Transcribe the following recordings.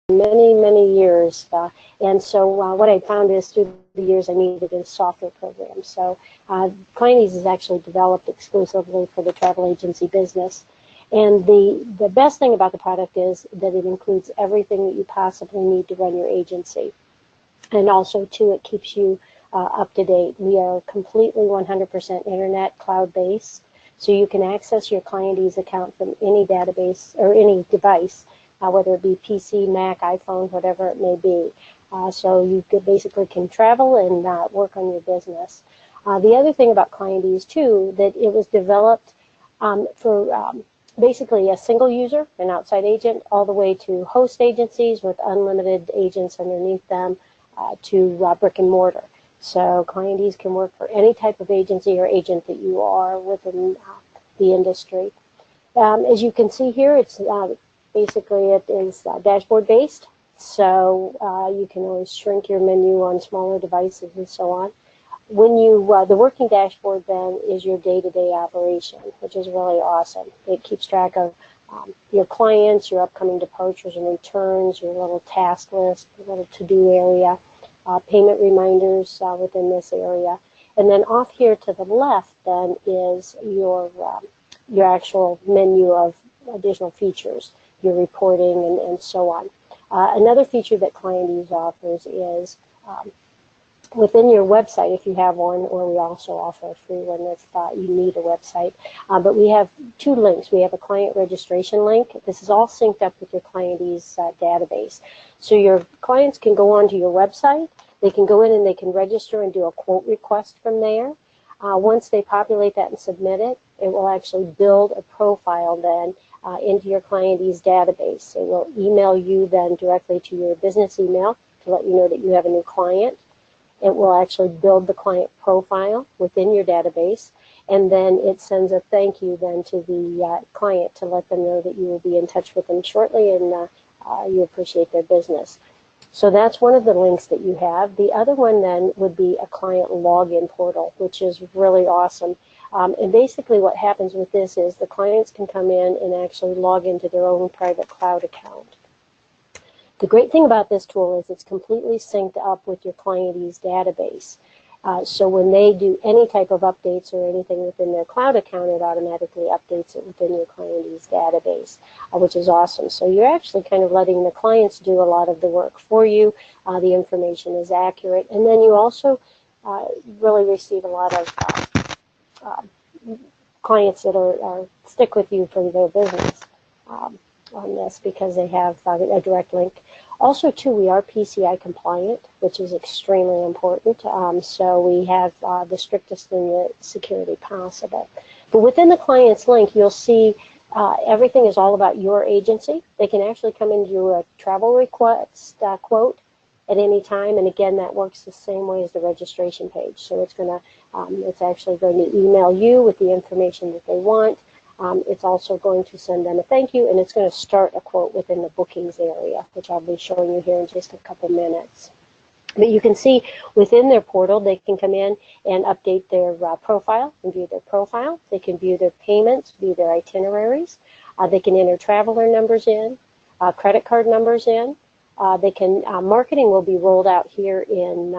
many years. And so what I found is through the years I needed a software program. So ClientEase is actually developed exclusively for the travel agency business. And the best thing about the product is that it includes everything that you possibly need to run your agency. And also, too, it keeps you up to date. We are completely 100% internet cloud-based, so you can access your ClientEase account from any database or any device, whether it be PC, Mac, iPhone, whatever it may be. So you basically can travel and work on your business. The other thing about ClientEase, too, that it was developed for basically a single user, an outside agent, all the way to host agencies with unlimited agents underneath them to brick and mortar. So ClientEase can work for any type of agency or agent that you are within the industry. As you can see here, it's basically it is dashboard based, so you can always shrink your menu on smaller devices and so on. When you, the working dashboard then is your day-to-day operation, which is really awesome. It keeps track of your clients, your upcoming departures and returns, your little task list, your little to-do area, payment reminders within this area. And then off here to the left then is your actual menu of additional features, your reporting and so on. Another feature that ClientEase offers is within your website, if you have one, or we also offer a free one if you need a website. But we have two links. We have a client registration link. This is all synced up with your ClientEase database. So your clients can go onto your website. They can go in and they can register and do a quote request from there. Once they populate that and submit it, it will actually build a profile then into your ClientEase database. It will email you then directly to your business email to let you know that you have a new client. It will actually build the client profile within your database, and then it sends a thank you then to the client to let them know that you will be in touch with them shortly and you appreciate their business. So that's one of the links that you have. The other one then would be a client login portal, which is really awesome. And basically what happens with this is the clients can come in and actually log into their own private cloud account. The great thing about this tool is it's completely synced up with your ClientEase database. So when they do any type of updates or anything within their cloud account, it automatically updates it within your ClientEase database, which is awesome. So you're actually kind of letting the clients do a lot of the work for you. The information is accurate. And then you also really receive a lot of clients that are stick with you for their business. On this because they have a direct link. Also, too, we are PCI compliant, which is extremely important. So we have the strictest in the security possible. But within the client's link, you'll see everything is all about your agency. They can actually come and do a travel request quote at any time, and again, that works the same way as the registration page. So it's going to, it's actually going to email you with the information that they want. It's also going to send them a thank you, and it's going to start a quote within the bookings area, which I'll be showing you here in just a couple minutes. But you can see within their portal, they can come in and update their profile and view their profile. They can view their payments, view their itineraries. They can enter traveler numbers in, credit card numbers in. They can, marketing will be rolled out here in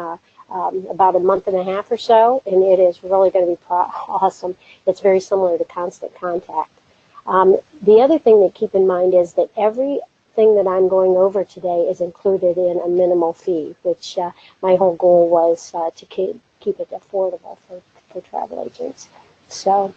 about a month and a half or so, and it is really going to be awesome. It's very similar to Constant Contact. The other thing to keep in mind is that everything that I'm going over today is included in a minimal fee, which my whole goal was to keep it affordable for travel agents. So,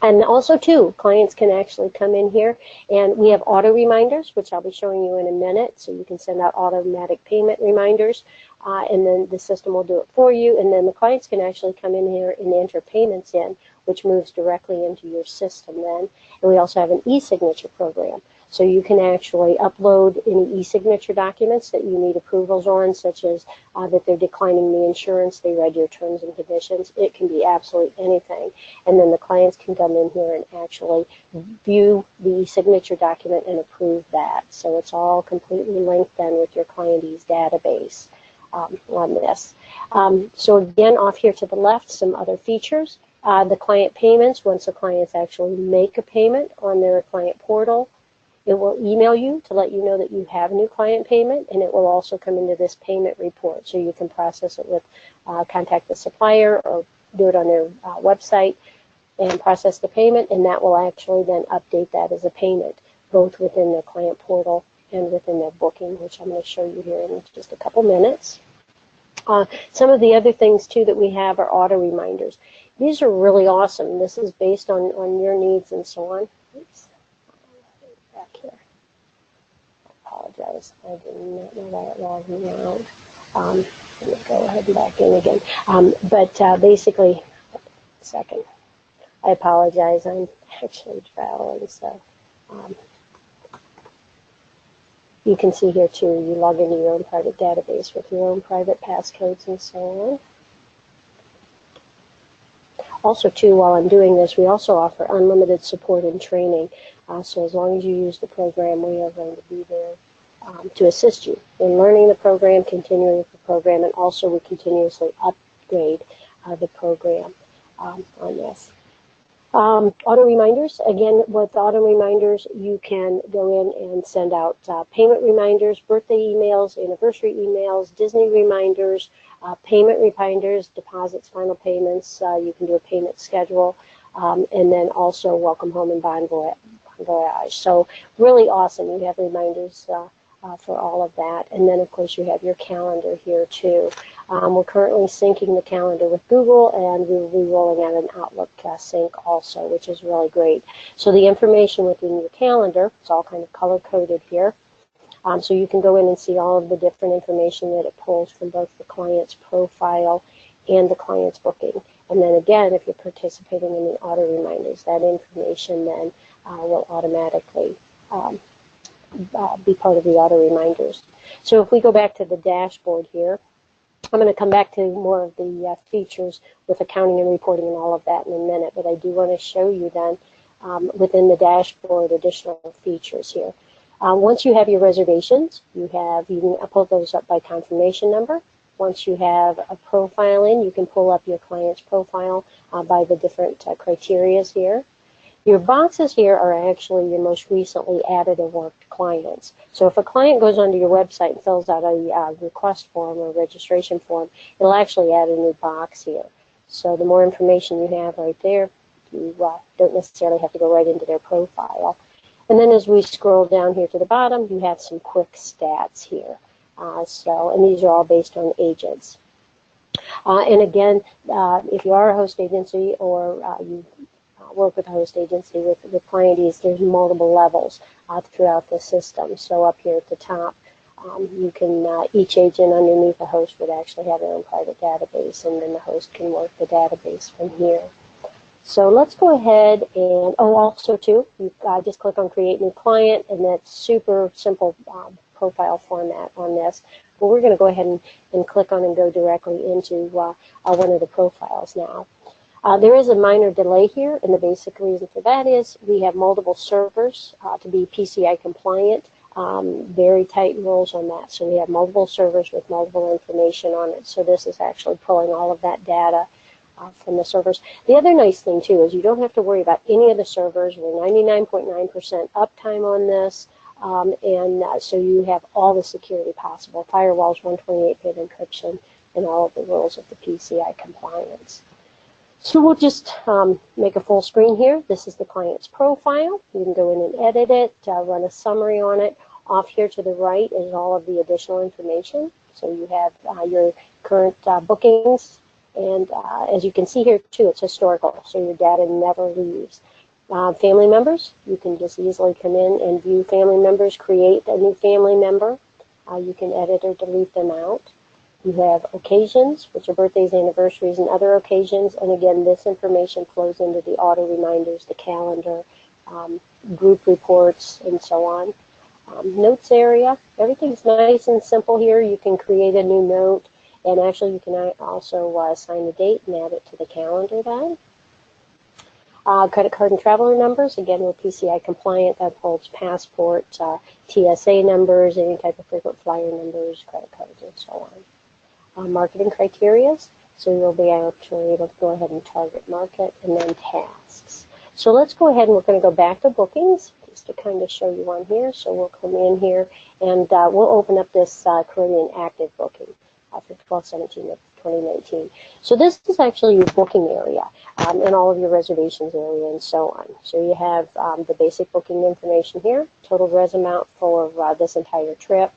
and also, too, clients can actually come in here, and we have auto reminders, which I'll be showing you in a minute, so you can send out automatic payment reminders. And then the system will do it for you, and then the clients can actually come in here and enter payments in, which moves directly into your system then. And we also have an e-signature program. So you can actually upload any e-signature documents that you need approvals on, such as that they're declining the insurance, they read your terms and conditions. It can be absolutely anything. And then the clients can come in here and actually view the e-signature document and approve that. So it's all completely linked then with your ClientEase database. On this. So again, off here to the left, some other features. The client payments, once the clients actually make a payment on their client portal, It will email you to let you know that you have a new client payment, and it will also come into this payment report, so you can process it with contact the supplier or do it on their website and process the payment, and that will actually then update that as a payment, both within their client portal and within their booking, which I'm going to show you here in just a couple minutes. Some of the other things, too, that we have are auto reminders. These are really awesome. This is based on your needs and so on. Oops. Back here. I apologize. I did not know that logged me out. Let me go ahead and back in again. Basically, a second. I apologize. I'm actually traveling, so you can see here too, you log into your own private database with your own private passcodes and so on. Also too, while I'm doing this, we also offer unlimited support and training. So as long as you use the program, we are going to be there to assist you in learning the program, continuing with the program, and also we continuously upgrade the program on this. Auto reminders, again, with auto reminders, you can go in and send out payment reminders, birthday emails, anniversary emails, Disney reminders, payment reminders, deposits, final payments. You can do a payment schedule, and then also welcome home and bon voyage. So really awesome. You have reminders for all of that. And then, of course, you have your calendar here, too. We're currently syncing the calendar with Google, and we will be rolling out an Outlook sync also, which is really great. So the information within your calendar, it's all kind of color-coded here. So you can go in and see all of the different information that it pulls from both the client's profile and the client's booking. And then again, if you're participating in the auto reminders, that information then will automatically be part of the auto reminders. So if we go back to the dashboard here, I'm going to come back to more of the features with accounting and reporting and all of that in a minute, but I do want to show you then within the dashboard additional features here. Once you have your reservations, you can pull those up by confirmation number. Once you have a profile in, you can pull up your client's profile by the different criteria here. Your boxes here are actually your most recently added or worked clients. So if a client goes onto your website and fills out a request form or registration form, it'll actually add a new box here. So the more information you have right there, you don't necessarily have to go right into their profile. And then as we scroll down here to the bottom, you have some quick stats here. And these are all based on agents. And again, if you are a host agency or you work with a host agency with ClientEase, there's multiple levels throughout the system. So up here at the top, you can, each agent underneath the host would actually have their own private database, and then the host can work the database from here. So let's go ahead and, also too, you just click on Create New Client, and that's super simple profile format on this. But we're going to go ahead and click on and go directly into one of the profiles now. There is a minor delay here, and the basic reason for that is we have multiple servers to be PCI compliant. Very tight rules on that. So we have multiple servers with multiple information on it. So this is actually pulling all of that data from the servers. The other nice thing, too, is you don't have to worry about any of the servers. We're 99.9% uptime on this, so you have all the security possible. Firewalls, 128-bit encryption, and all of the rules of the PCI compliance. So we'll just make a full screen here. This is the client's profile. You can go in and edit it, run a summary on it. Off here to the right is all of the additional information. So you have your current bookings, and as you can see here too, it's historical, so your data never leaves. Family members, you can just easily come in and view family members, create a new family member. You can edit or delete them out. You have occasions, which are birthdays, anniversaries, and other occasions. And again, this information flows into the auto reminders, the calendar, group reports, and so on. Notes area, everything's nice and simple here. You can create a new note, and actually you can also assign a date and add it to the calendar then. Credit card and traveler numbers, again, we're PCI compliant. That holds passports, TSA numbers, any type of frequent flyer numbers, credit cards, and so on. Marketing criteria, so you'll be actually able to go ahead and target market, and then tasks. So let's go ahead and we're going to go back to bookings, just to kind of show you on here. So we'll come in here and we'll open up this Caribbean active booking for 12/17 of 2019. So this is actually your booking area and all of your reservations area and so on. So you have the basic booking information here, total res amount for this entire trip.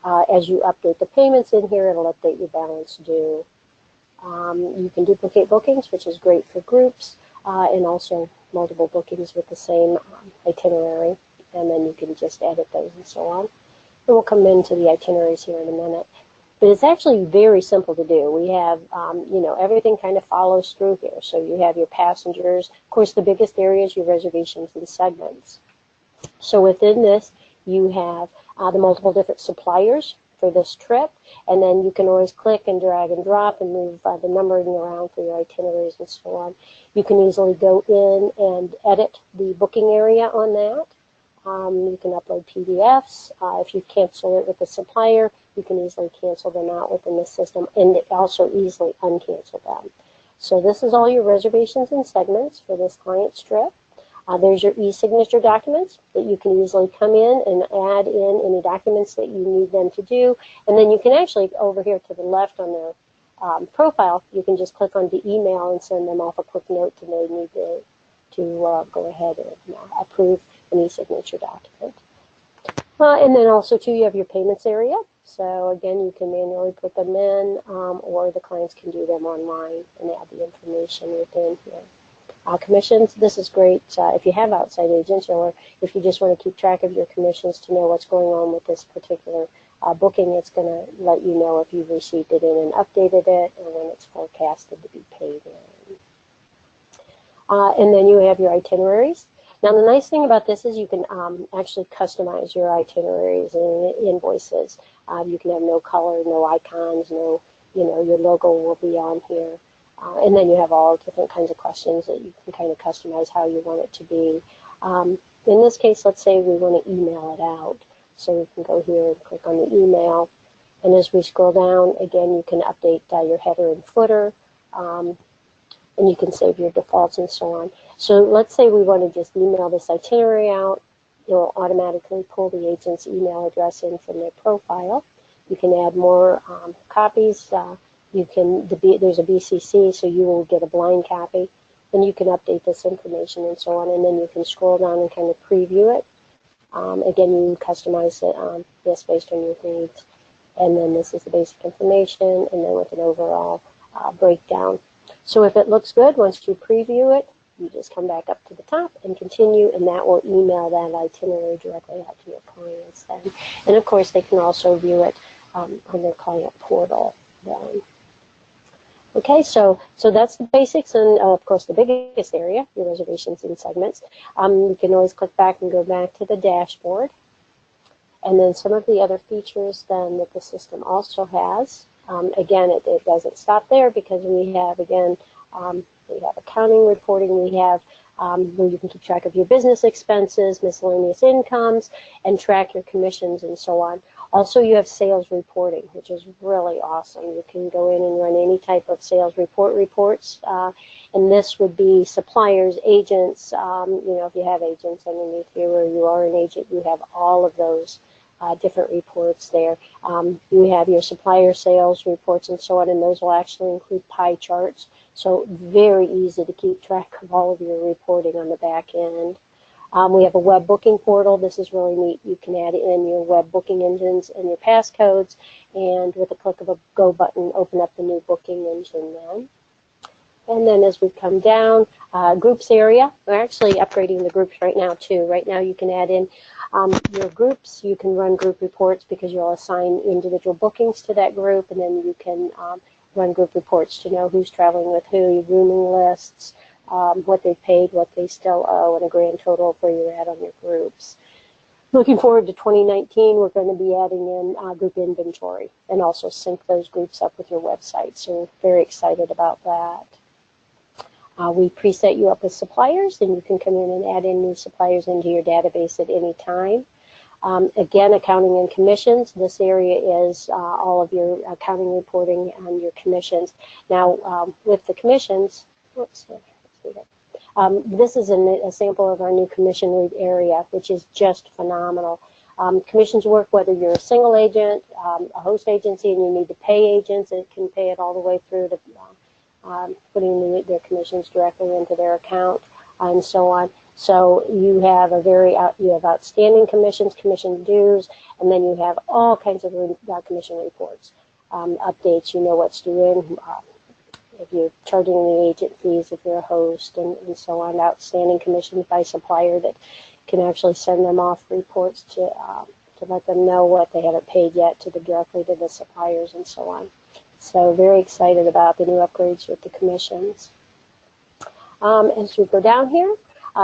As you update the payments in here, it'll update your balance due. You can duplicate bookings, which is great for groups, and also multiple bookings with the same itinerary, and then you can just edit those and so on. And we'll come into the itineraries here in a minute. But it's actually very simple to do. We have, you know, everything kind of follows through here. So you have your passengers. Of course, the biggest area is your reservations and segments. So within this, you have the multiple different suppliers for this trip, and then you can always click and drag and drop and move the numbering around for your itineraries and so on. You can easily go in and edit the booking area on that. You can upload PDFs. If you cancel it with the supplier, you can easily cancel them out within the system, and also easily uncancel them. So this is all your reservations and segments for this client's trip. There's your e-signature documents that you can easily come in and add in any documents that you need them to do. And then you can actually, over here to the left on their profile, you can just click on the email and send them off a quick note to they need to go ahead and approve an e-signature document. And then also, too, you have your payments area. So, again, you can manually put them in, or the clients can do them online and add the information within here. Commissions, this is great if you have outside agents, or if you just want to keep track of your commissions to know what's going on with this particular booking. It's going to let you know if you've received it in and updated it, or when it's forecasted to be paid in. And then you have your itineraries. Now, the nice thing about this is you can actually customize your itineraries and invoices. You can have no color, no icons, no, you know, your logo will be on here. And then you have all different kinds of questions that you can kind of customize how you want it to be. In this case, let's say we want to email it out. So we can go here and click on the email. And as we scroll down, again, you can update your header and footer. And you can save your defaults and so on. So let's say we want to just email this itinerary out. It will automatically pull the agent's email address in from their profile. You can add more copies. There's a BCC, so you will get a blind copy. Then you can update this information and so on, and then you can scroll down and kind of preview it. Again, you customize it this based on your needs. And then this is the basic information, and then with an overall breakdown. So if it looks good, once you preview it, you just come back up to the top and continue, and that will email that itinerary directly out to your clients then. And of course, they can also view it on their client portal then. Okay, so that's the basics, and of course the biggest area, your reservations and segments. You can always click back and go back to the dashboard. And then some of the other features then that the system also has. Again, it doesn't stop there, because we have, again, we have accounting reporting, we have where you can keep track of your business expenses, miscellaneous incomes, and track your commissions and so on. Also, you have sales reporting, which is really awesome. You can go in and run any type of sales reports, and this would be suppliers, agents. You know, if you have agents underneath you, or you are an agent, you have all of those different reports there. You have your supplier sales reports and so on, and those will actually include pie charts. So very easy to keep track of all of your reporting on the back end. We have a web booking portal. This is really neat. You can add in your web booking engines and your passcodes, and with a click of a go button, open up the new booking engine then. And then as we come down, groups area, we're actually upgrading the groups right now too. Right now you can add in your groups. You can run group reports, because you'll assign individual bookings to that group, and then you can run group reports to know who's traveling with who, your rooming lists, what they paid, what they still owe, and a grand total of where you're at on your groups. Looking forward to 2019, we're going to be adding in group inventory and also sync those groups up with your website. So very excited about that. We preset you up with suppliers, and you can come in and add in new suppliers into your database at any time. Again, accounting and commissions. This area is all of your accounting reporting and your commissions. Now, with the commissions, This is a sample of our new commission rate area, which is just phenomenal. Commissions work whether you're a single agent, a host agency, and you need to pay agents. It can pay it all the way through to putting their commissions directly into their account, and so on. So you have you have outstanding commissions, commission dues, and then you have all kinds of commission reports, updates. You know what's due, if you're charging the agent fees, if you're a host, and so on. Outstanding commissions by supplier that can actually send them off reports to let them know what they haven't paid yet directly to the suppliers, and so on. So very excited about the new upgrades with the commissions. As we go down here,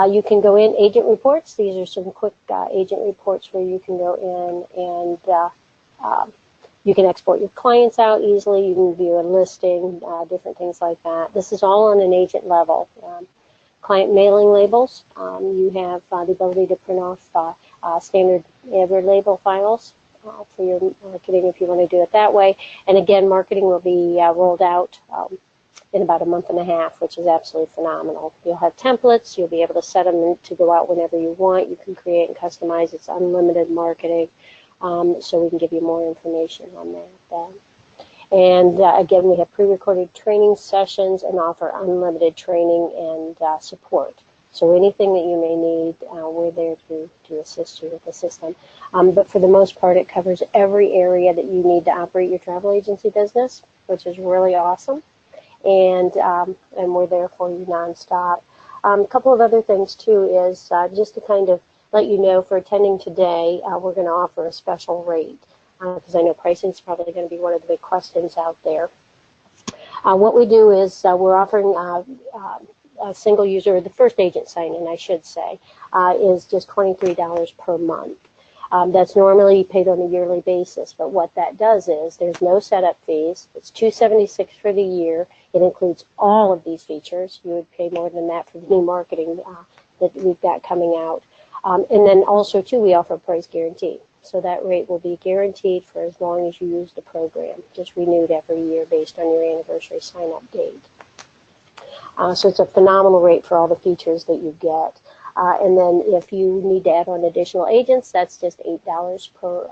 you can go in agent reports. These are some quick agent reports where you can go in and you can export your clients out easily. You can view a listing, different things like that. This is all on an agent level. Client mailing labels. You have the ability to print off standard AdWord label files for your marketing if you want to do it that way. And again, marketing will be rolled out in about a month and a half, which is absolutely phenomenal. You'll have templates. You'll be able to set them to go out whenever you want. You can create and customize. It's unlimited marketing, so we can give you more information on that. And again, we have pre-recorded training sessions and offer unlimited training and support. So anything that you may need, we're there to assist you with the system. But for the most part, it covers every area that you need to operate your travel agency business, which is really awesome. And we're there for you nonstop. A couple of other things, too, is just to kind of let you know, for attending today, we're going to offer a special rate, because I know pricing is probably going to be one of the big questions out there. What we do is we're offering a single user, the first agent sign-in, I should say, is just $23 per month. That's normally paid on a yearly basis, but what that does is there's no setup fees. It's $276 for the year. It includes all of these features. You would pay more than that for the new marketing that we've got coming out. And then also, too, we offer a price guarantee. So that rate will be guaranteed for as long as you use the program, just renewed every year based on your anniversary sign-up date. So it's a phenomenal rate for all the features that you get. And then if you need to add on additional agents, that's just $8 per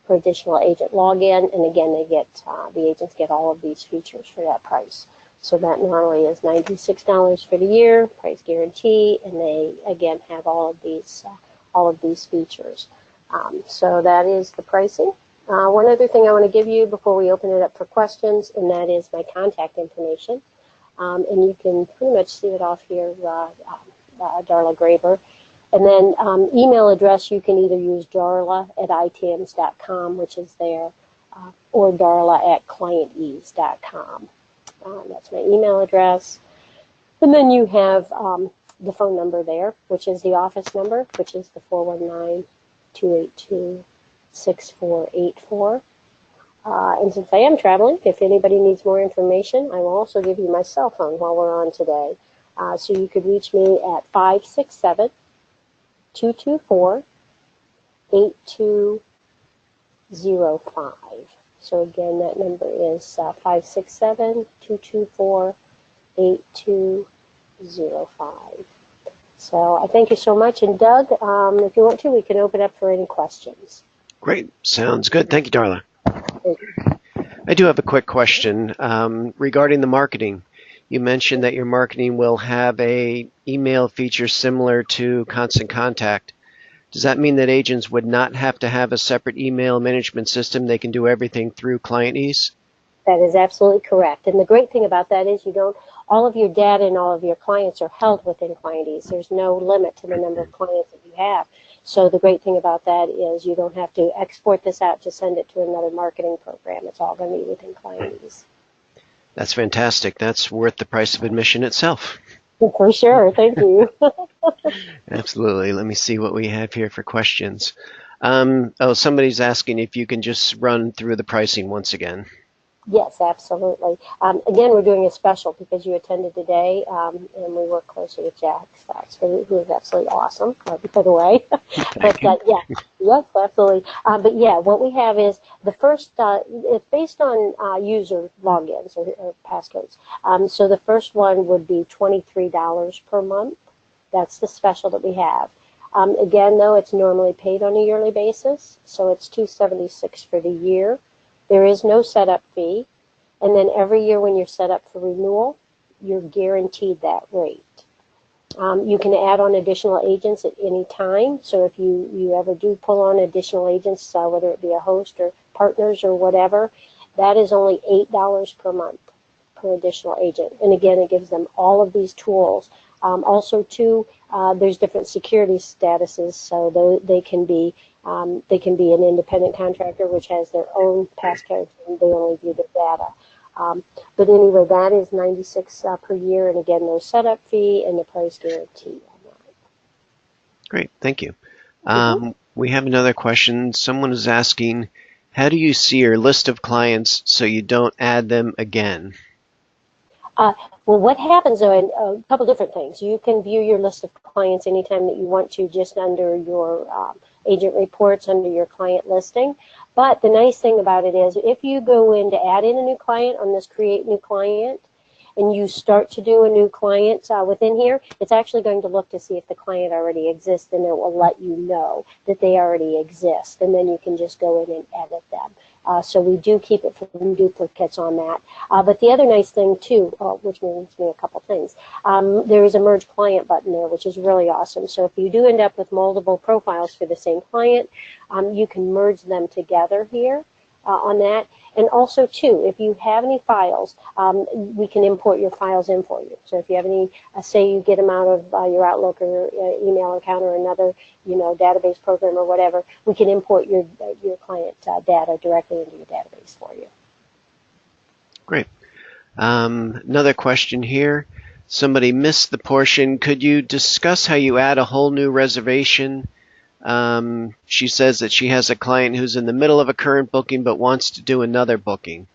additional agent login. And again, the agents get all of these features for that price. So that normally is $96 for the year, price guarantee, and they again have all of these features. So that is the pricing. One other thing I want to give you before we open it up for questions, and that is my contact information. And you can pretty much see it off here, Darla Graber. And then email address, you can either use darla@itams.com, which is there, or darla@clientease.com. That's my email address. And then you have the phone number there, which is the office number, which is the 419-282-6484. And since I am traveling, if anybody needs more information, I will also give you my cell phone while we're on today. So you could reach me at 567-224-8205. So again, that number is 567-224-8205. So I thank you so much. And Doug, if you want to, we can open up for any questions. Great. Sounds good. Thank you, Darla. Thank you. I do have a quick question regarding the marketing. You mentioned that your marketing will have a email feature similar to Constant Contact. Does that mean that agents would not have to have a separate email management system? They can do everything through ClientEase? That is absolutely correct. And the great thing about that is all of your data and all of your clients are held within ClientEase. There's no limit to the number of clients that you have. So the great thing about that is you don't have to export this out to send it to another marketing program. It's all going to be within ClientEase. That's fantastic. That's worth the price of admission itself. For sure. Thank you. Absolutely. Let me see what we have here for questions. Somebody's asking if you can just run through the pricing once again. Yes, absolutely. Again, we're doing a special because you attended today, and we work closely with Jack Stocks, who is absolutely awesome, by the way. But yes, absolutely. But yeah, what we have is the first, it's based on user logins or passcodes. So the first one would be $23 per month. That's the special that we have. Again, though, it's normally paid on a yearly basis, so it's $276 for the year. There is no setup fee, and then every year when you're set up for renewal, you're guaranteed that rate. You can add on additional agents at any time, so if you ever do pull on additional agents, whether it be a host or partners or whatever, that is only $8 per month per additional agent. And again, it gives them all of these tools. Also, too, there's different security statuses, so they can be an independent contractor, which has their own passcodes, and they only view the data. But anyway, that is $96 per year, and again, no setup fee and the price guarantee on that. Great, thank you. We have another question. Someone is asking, how do you see your list of clients so you don't add them again? Well, what happens, though, a couple different things. You can view your list of clients anytime that you want to, just under your agent reports, under your client listing. But the nice thing about it is, if you go in to add in a new client on this Create New Client, and you start to do a new client within here, it's actually going to look to see if the client already exists, and it will let you know that they already exist, and then you can just go in and edit them. So we do keep it from duplicates on that. But the other nice thing, too, which means me a couple things, there is a Merge Client button there, which is really awesome. So if you do end up with multiple profiles for the same client, you can merge them together here on that. And also, too, if you have any files, we can import your files in for you. So if you have any, say you get them out of your Outlook or your email account or another, database program or whatever, we can import your client data directly into your database for you. Great. Another question here. Somebody missed the portion. Could you discuss how you add a whole new reservation? She says that she has a client who's in the middle of a current booking but wants to do another booking.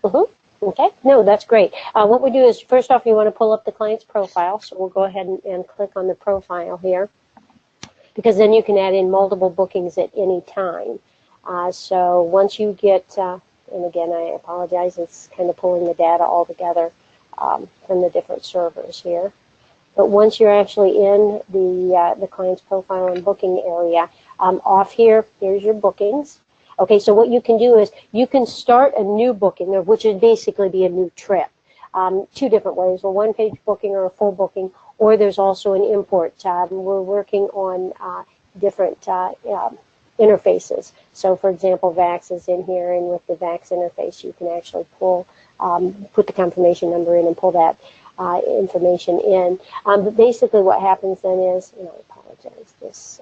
Okay. No, that's great. What we do is, first off, you want to pull up the client's profile. So we'll go ahead and click on the profile here, because then you can add in multiple bookings at any time. So once you get, and again, I apologize, it's kind of pulling the data all together from the different servers here. But once you're actually in the client's profile and booking area, off here, there's your bookings. Okay, so what you can do is you can start a new booking, which would basically be a new trip. Two different ways, a one-page booking or a full booking, or there's also an import tab. We're working on different interfaces. So, for example, VAX is in here, and with the VAX interface, you can actually pull, put the confirmation number in and pull that information in. But basically what happens then is, I apologize, this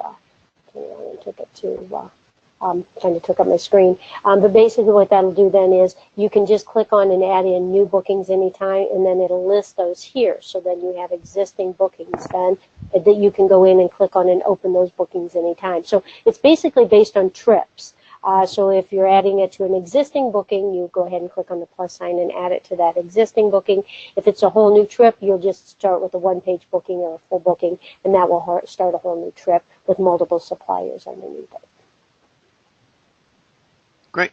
took it to, kind of took up my screen. But basically what that'll do then is you can just click on and add in new bookings anytime, and then it'll list those here. So then you have existing bookings then that you can go in and click on and open those bookings anytime. So it's basically based on trips. So if you're adding it to an existing booking, you go ahead and click on the plus sign and add it to that existing booking. If it's a whole new trip, you'll just start with a one-page booking or a full booking, and that will start a whole new trip with multiple suppliers underneath it. Great.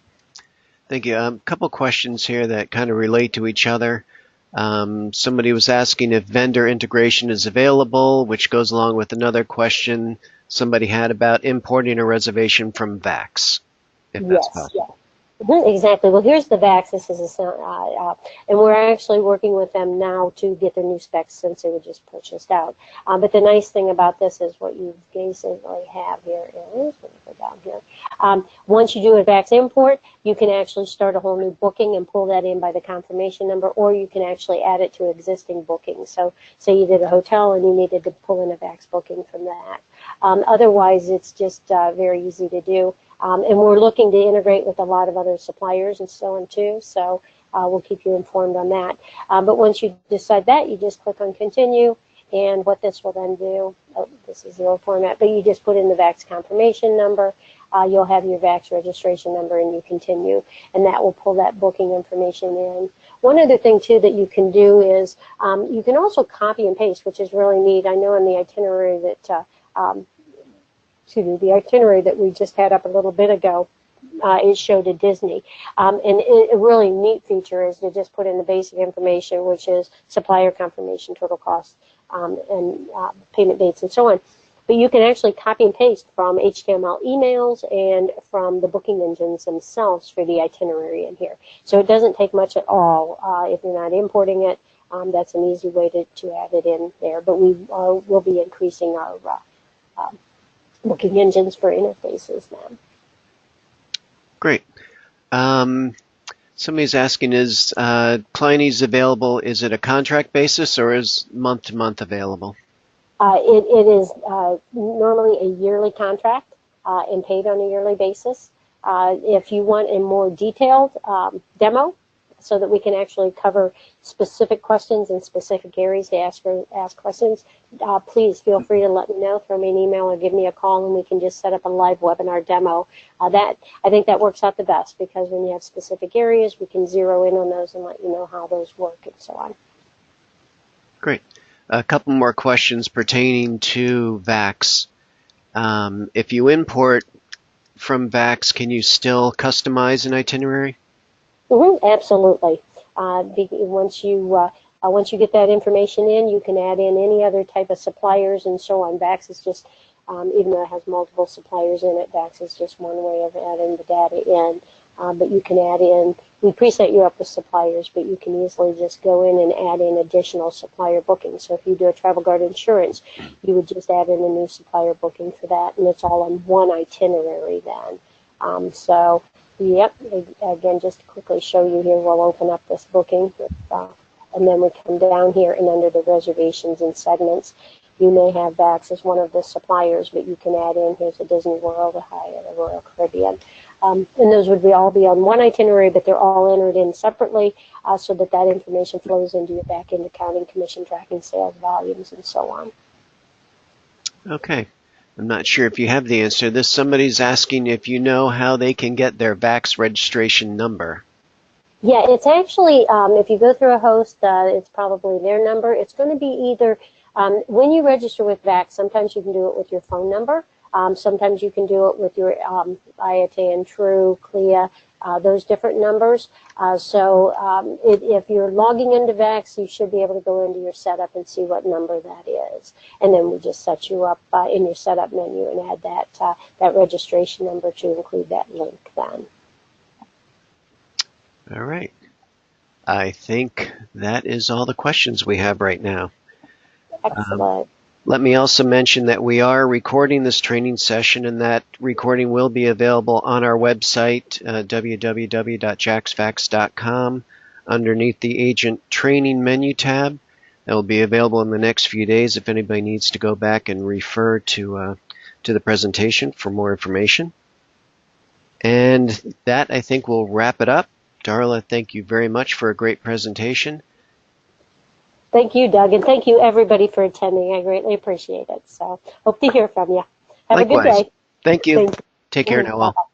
Thank you. A couple questions here that kind of relate to each other. Somebody was asking if vendor integration is available, which goes along with another question somebody had about importing a reservation from VAX. Yes, yeah. Exactly. Well, here's the VAX. This is and we're actually working with them now to get their new specs since they were just purchased out. But the nice thing about this is what you basically have here is, let me go down here. Once you do a VAX import, you can actually start a whole new booking and pull that in by the confirmation number, or you can actually add it to existing bookings. So say you did a hotel and you needed to pull in a VAX booking from that. Otherwise, it's just very easy to do. And we're looking to integrate with a lot of other suppliers and so on too, so we'll keep you informed on that. But once you decide that, you just click on continue, and what this will then do, this is the old format, but you just put in the VAX confirmation number, you'll have your VAX registration number, and you continue, and that will pull that booking information in. One other thing too that you can do is you can also copy and paste, which is really neat. I know in the itinerary that the itinerary that we just had up a little bit ago, it showed a Disney. And a really neat feature is to just put in the basic information, which is supplier confirmation, total cost, and payment dates and so on. But you can actually copy and paste from HTML emails and from the booking engines themselves for the itinerary in here. So it doesn't take much at all if you're not importing it. That's an easy way to add it in there. But we'll be increasing our booking engines for interfaces now. Great. Somebody's asking, is ClientEase available? Is it a contract basis or is month-to-month available? It is normally a yearly contract and paid on a yearly basis. If you want a more detailed demo so that we can actually cover specific questions in specific areas to ask questions, please feel free to let me know, throw me an email or give me a call, and we can just set up a live webinar demo. I think that works out the best, because when you have specific areas, we can zero in on those and let you know how those work and so on. Great. A couple more questions pertaining to VAX. If you import from VAX, can you still customize an itinerary? Absolutely. Once you get that information in, you can add in any other type of suppliers and so on. VAX is just, even though it has multiple suppliers in it, VAX is just one way of adding the data in. But you can add in, we preset you up with suppliers, but you can easily just go in and add in additional supplier bookings. So if you do a travel guard insurance, you would just add in a new supplier booking for that, and it's all on one itinerary then. Yep, again, just to quickly show you here, we'll open up this booking, and then we come down here, and under the reservations and segments, you may have VAX as one of the suppliers, but you can add in, here's a Disney World, a Hyatt, a Royal Caribbean. And those would all be on one itinerary, but they're all entered in separately so that that information flows into your back-end accounting, commission tracking, sales volumes, and so on. Okay. I'm not sure if you have the answer. Somebody's asking if you know how they can get their VAX registration number. Yeah, it's actually, if you go through a host, it's probably their number. It's going to be either, when you register with VAX, sometimes you can do it with your phone number. Sometimes you can do it with your IATN, True, CLIA, those different numbers. If you're logging into VAX, you should be able to go into your setup and see what number that is. And then we just set you up in your setup menu and add that registration number to include that link then. All right. I think that is all the questions we have right now. Excellent. Let me also mention that we are recording this training session, and that recording will be available on our website, www.jaxfax.com, underneath the Agent Training menu tab. That will be available in the next few days if anybody needs to go back and refer to the presentation for more information. And that, I think, will wrap it up. Darla, thank you very much for a great presentation. Thank you, Doug, and thank you, everybody, for attending. I greatly appreciate it. So hope to hear from you. Have Likewise. a good day. Thank you. Take care now, all.